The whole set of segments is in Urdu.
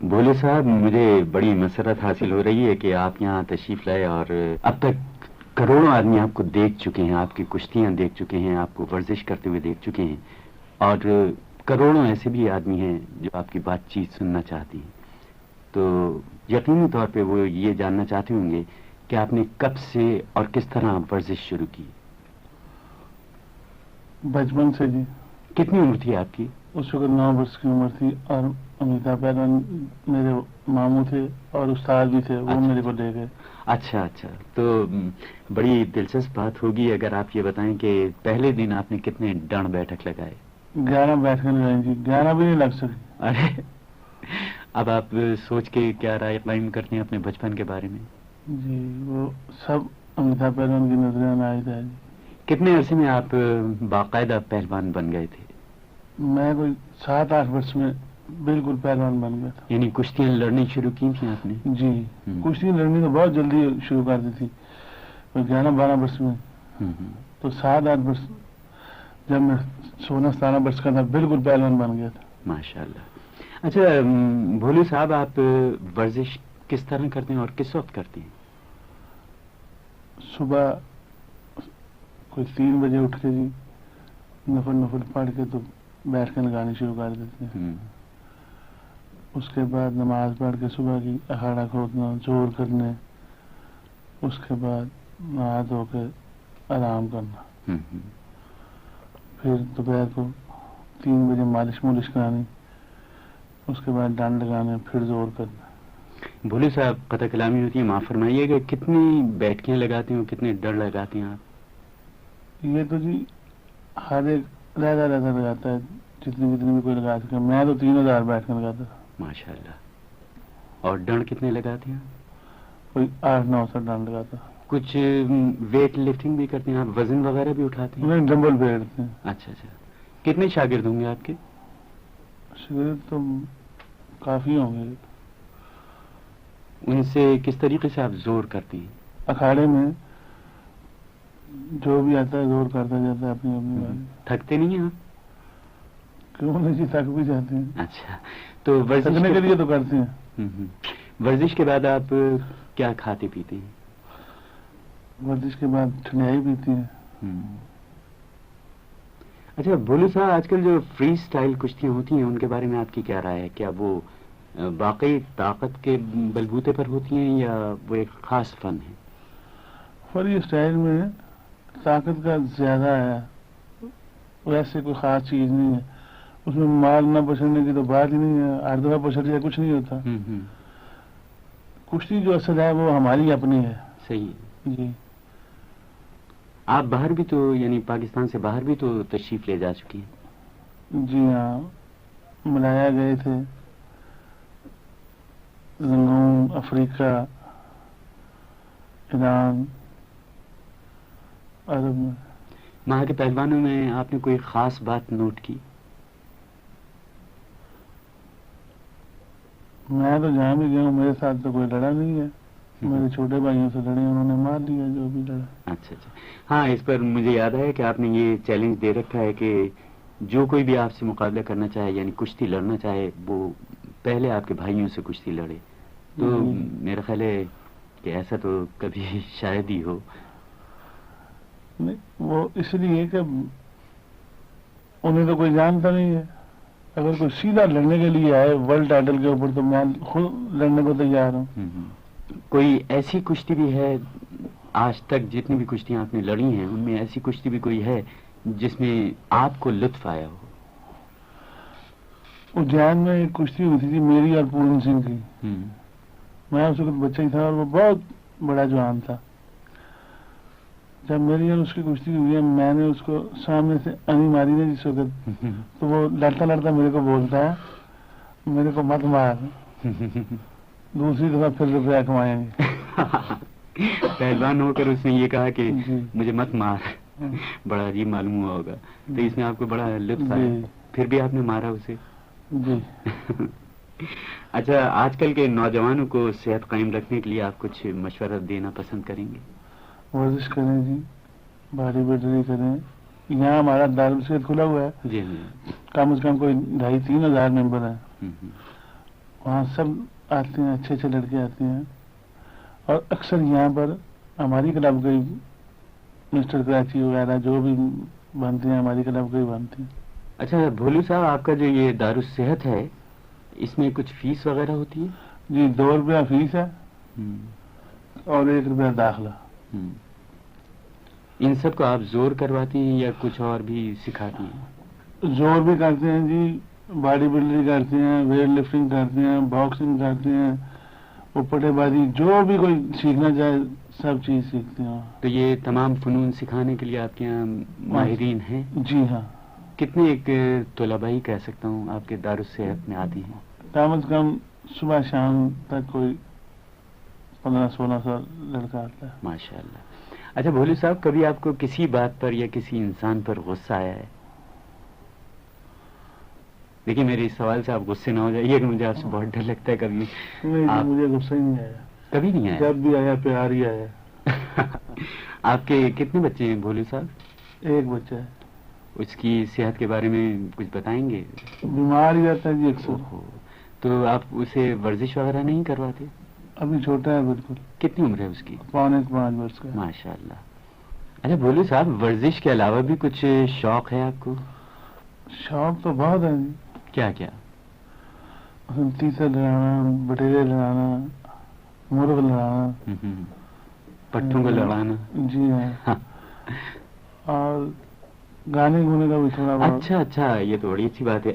بھولے صاحب، مجھے بڑی مسرت حاصل ہو رہی ہے کہ آپ یہاں تشریف لائے، اور اب تک کروڑوں آدمی آپ کو دیکھ چکے ہیں، آپ کی کشتیاں دیکھ چکے ہیں، آپ کو ورزش کرتے ہوئے دیکھ چکے ہیں، اور کروڑوں ایسے بھی آدمی ہیں جو آپ کی بات چیت سننا چاہتی ہیں. تو یقینی طور پہ وہ یہ جاننا چاہتے ہوں گے کہ آپ نے کب سے اور کس طرح ورزش شروع کی. بچپن سے جی. کتنی عمر تھی آپ کی؟ اس وقت 9 برس کی عمر تھی، اور امیتابھ پہلوان میرے ماموں تھے اور استاد بھی تھے، وہ میرے کو لے گئے. اچھا، تو بڑی دلچسپ بات ہوگی اگر آپ یہ بتائیں کہ پہلے دن آپ نے کتنے ڈنڈ بیٹھک لگائے. 11 بیٹھ لگائیں جی. 11 بھی نہیں لگ سکی. ارے، اب آپ سوچ کے کیا رائے قائم کرتے ہیں اپنے بچپن کے بارے میں؟ جی، وہ سب امیتابھ پہلوان کی نظریں میں آئی تھا جی. کتنے عرصے میں آپ باقاعدہ پہلوان بن گئے تھے؟ میں کوئی 7-8 برس میں بالکل پہلوان بن گیا تھا. یعنی کشتیاں لڑنی شروع کی تھیں آپ نے؟ جی، کشتی لڑنی تو بہت جلدی شروع کر دی تھی، 11-12 برس میں. تو 7-8 برس جب میں 16-17 برس کا تھا بالکل پہلوان بن گیا تھا. ماشاء اللہ. اچھا بھولو صاحب، آپ ورزش کس طرح کرتے ہیں اور کس وقت کرتے ہیں؟ صبح کوئی 3 بجے اٹھ کے جی نفل پڑھ کے تو بیٹھ کے لگانی شروع کر دیتے ہیں. اس کے بعد نماز پڑھ کے صبح کی اکھاڑا کھودنا، زور کرنے، اس کے بعد نہا دھو کے آرام کرنا. پھر دوپہر کو 3 بجے مالش کرانی، اس کے بعد ڈنڈ لگانے، پھر زور کرنا. بھولو صاحب، قطع کلامی ہوتی ہے، معاف فرمائیے گا، کتنی بیٹھکیں لگاتے ہیں، کتنے ڈنڈ لگاتے ہیں آپ؟ یہ تو جی ہر ایک رہتا لگاتا ہے، جتنی بھی کوئی لگا سکے. میں تو 3000 بیٹھ کے لگاتا تھا. ماشاء اللہ. اور ڈنڈ کتنے لگاتے ہیں؟ کوئی 800-900 ڈنڈ لگاتا. کچھ ویٹ لفٹنگ بھی کرتے ہیں آپ؟ وزن وغیرہ بھی اٹھاتے ہیں؟ نہیں، ڈمبل پھیرتے ہیں. اچھا. کتنے شاگرد ہوں گے آپ کے؟ شاگرد تو کافی ہوں گے. ان سے کس طریقے سے آپ زور کرتے ہیں؟ اکھاڑے میں جو بھی آتا ہے زور کرتا جاتا ہے اپنی بات. تھکتے نہیں ہیں آپ؟ کیوں نہیں جی، تھک بھی جاتے ہیں. اچھا، تو تھکنے کے لیے تو کرتے ہیں. ورزش کے بعد آپ کیا کھاتے پیتے ہیں؟ ورزش کے بعد ٹھنڈائی پیتی ہیں. اچھا بھولو صاحب، آج کل جو فری سٹائل کشتیاں ہوتی ہیں ان کے بارے میں آپ کی کیا رائے ہے؟ کیا وہ واقعی طاقت کے بلبوتے پر ہوتی ہیں یا وہ ایک خاص فن ہے؟ فری سٹائل میں طاقت کا زیادہ ہے، ویسے کوئی خاص چیز نہیں ہے. اس میں مال نہ پچڑنے کی تو بات ہی نہیں ہے، 8 دفعہ پچڑ جائے کچھ نہیں ہوتا. کشتی جو اصل ہے وہ ہماری اپنی ہے. صحیح جی. آپ باہر بھی تو، یعنی پاکستان سے باہر بھی تو تشریف لے جا چکی ہیں؟ جی ہاں، ملایا گئے تھے، زنگون، افریقہ، ایران، عرب میں. وہاں کے پہلوانوں میں آپ نے کوئی خاص بات نوٹ کی؟ میں تو جہاں بھی گیا ہوں میرے ساتھ تو کوئی لڑا نہیں ہے. میرے چھوٹے بھائیوں سے لڑے، انہوں نے مار دیا جو بھی لڑا. اچھا. ہاں، اس پر مجھے یاد ہے کہ آپ نے یہ چیلنج دے رکھا ہے کہ جو کوئی بھی آپ سے مقابلہ کرنا چاہے، یعنی کشتی لڑنا چاہے، وہ پہلے آپ کے بھائیوں سے کشتی لڑے. تو میرا خیال ہے کہ ایسا تو کبھی شاید ہی ہو. نہیں، وہ اس لیے کہ انہیں تو کوئی جانتا نہیں ہے. اگر کوئی سیدھا لڑنے کے لیے آئے ورلڈ ٹائٹل کے اوپر تو میں خود لڑنے کو تیار ہوں. کوئی ایسی کشتی بھی ہے آج تک، جتنی بھی کشتیاں آپ نے لڑی ہیں ان میں ایسی کشتی بھی کوئی ہے جس میں آپ کو لطف آیا ہو؟ اجین میں ایک کشتی ہوتی تھی میری اور پورن سنگھ کی. میں اس وقت بچہ ہی تھا اور وہ بہت بڑا جوان تھا. جب میری اور اس کی کشتی ہوئی ہے، میں نے اس کو سامنے سے انی ماری ہے جس وقت، تو وہ لڑتا میرے کو بولتا ہے میرے کو مت مار، دوسری دفعہ پھر روپیہ کمائیں گے. پہلوان ہو کر اس نے یہ کہا کہ مجھے مت مار. بڑا عجیب معلوم ہوا ہوگا. تو اس میں آپ کو بڑا لطف آیا، پھر بھی آپ نے مارا اسے؟ جی. اچھا، آج کل کے نوجوانوں کو صحت قائم رکھنے کے لیے آپ کچھ مشورہ دینا پسند کریں گے؟ ورزش کریں جی، باڈی بلڈری کریں. یہاں ہمارا دارالصحت کھلا ہوا ہے. جی. کم از کم کوئی 2500-3000 ممبر ہیں. وہاں سب آتے ہیں، اچھے اچھے لڑکے آتے ہیں، اور اکثر یہاں پر ہماری کلب کے مسٹر کراچی وغیرہ جو بھی بنتے ہیں ہماری کلب کے ہی بنتے ہیں۔ اچھا بھولو صاحب، آپ کا جو یہ دارالصحت ہے اس میں کچھ فیس وغیرہ ہوتی ہے؟ جی 2 روپیہ فیس ہے ہم، اور 1 روپیہ داخلہ۔ ہم۔ ان سب کو آپ زور کرواتی ہیں یا کچھ اور بھی سکھاتی ہیں؟ زور بھی کرتے ہیں جی، باڈی بلڈنگ کرتے ہیں، ویٹ لفٹنگ کرتے ہیں، باکسنگ کرتے ہیں، اپٹے بازی، جو بھی کوئی سیکھنا چاہے سب چیز سیکھتے ہیں۔ تو یہ تمام فنون سکھانے کے لیے آپ کے یہاں ماہرین ہیں؟ جی ہاں، کتنے ایک طلباء ہی کہہ سکتا ہوں آپ کے دارالصحت میں آتی ہیں؟ کم از کم صبح شام تک کوئی 15-16 لڑکا آتا ہے۔ ماشاء اللہ۔ اچھا بھولو صاحب، کبھی آپ کو کسی بات پر یا کسی انسان پر غصہ آیا ہے؟ دیکھیے میرے اس سوال سے آپ غصے نہ ہو جائیے کہ مجھے آپ سے بہت ڈر لگتا ہے کبھی نہیں آپ مجھے غصہ ہی نہیں آیا، کبھی نہیں آیا؟ جب بھی آیا پیار ہی آیا۔ آپ کے کتنے بچے ہیں بھولو صاحب؟ 1 بچہ ہے، اس کی صحت کے بارے میں کچھ بتائیں گے؟ بیمار ہی رہتا ہے جی اکثر۔ اوہو، تو آپ اسے ورزش وغیرہ نہیں کرواتے؟ ابھی چھوٹا ہے بالکل، کتنی عمر ہے اس کی؟ 4.5 برس کا ہے۔ ماشاء اللہ۔ اچھا بھولو صاحب، ورزش کے علاوہ بھی کچھ شوق ہے آپ کو؟ شوق تو بہت ہے جی، کیا کیا؟ تیسر لڑانا، بٹیرے لڑانا، مرغ لڑانا، پٹھوں کو لڑانا؟ جی ہاں، اور گانے گونے کا بھی تھوڑا بہت۔ اچھا اچھا، یہ تو بڑی اچھی بات ہے۔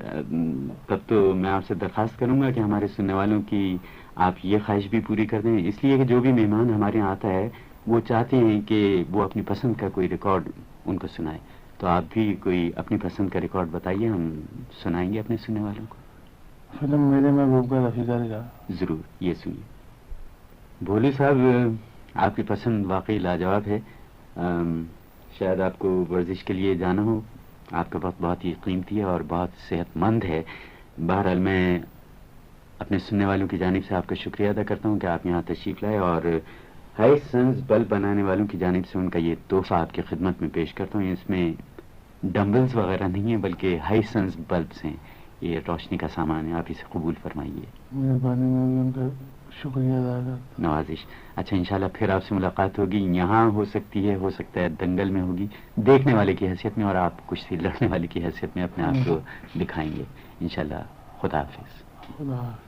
تب تو میں آپ سے درخواست کروں گا کہ ہمارے سننے والوں کی آپ یہ خواہش بھی پوری کر دیں، اس لیے کہ جو بھی مہمان ہمارے یہاں آتا ہے وہ چاہتے ہیں کہ وہ اپنی پسند کا کوئی ریکارڈ ان کو سنائے، تو آپ بھی کوئی اپنی پسند کا ریکارڈ بتائیے، ہم سنائیں گے اپنے سننے والوں کو۔ فلم میرے محبوب کا رفیقہ کا۔ ضرور، یہ سنیے۔ بھولو صاحب، آپ کی پسند واقعی لاجواب ہے۔ شاید آپ کو ورزش کے لیے جانا ہو، آپ کا وقت بہت ہی قیمتی ہے اور بہت صحت مند ہے۔ بہرحال میں اپنے سننے والوں کی جانب سے آپ کا شکریہ ادا کرتا ہوں کہ آپ یہاں تشریف لائے، اور ہائی سنز بلب بنانے والوں کی جانب سے ان کا یہ تحفہ آپ کی خدمت میں پیش کرتا ہوں۔ اس میں ڈمبلز وغیرہ نہیں ہیں بلکہ ہائی سنز بلبس ہیں، یہ روشنی کا سامان ہے، آپ اسے قبول فرمائیے۔ مہربانی، میں بھی ان کا شکریہ ادا کرتا ہوں۔ نوازش۔ اچھا انشاءاللہ پھر آپ سے ملاقات ہوگی، یہاں ہو سکتی ہے، ہو سکتا ہے دنگل میں ہوگی، دیکھنے والے کی حیثیت میں، اور آپ کچھ لڑنے والے کی حیثیت میں اپنے آپ کو دکھائیں گے انشاءاللہ۔ خدا حافظ۔ خدا حافظ۔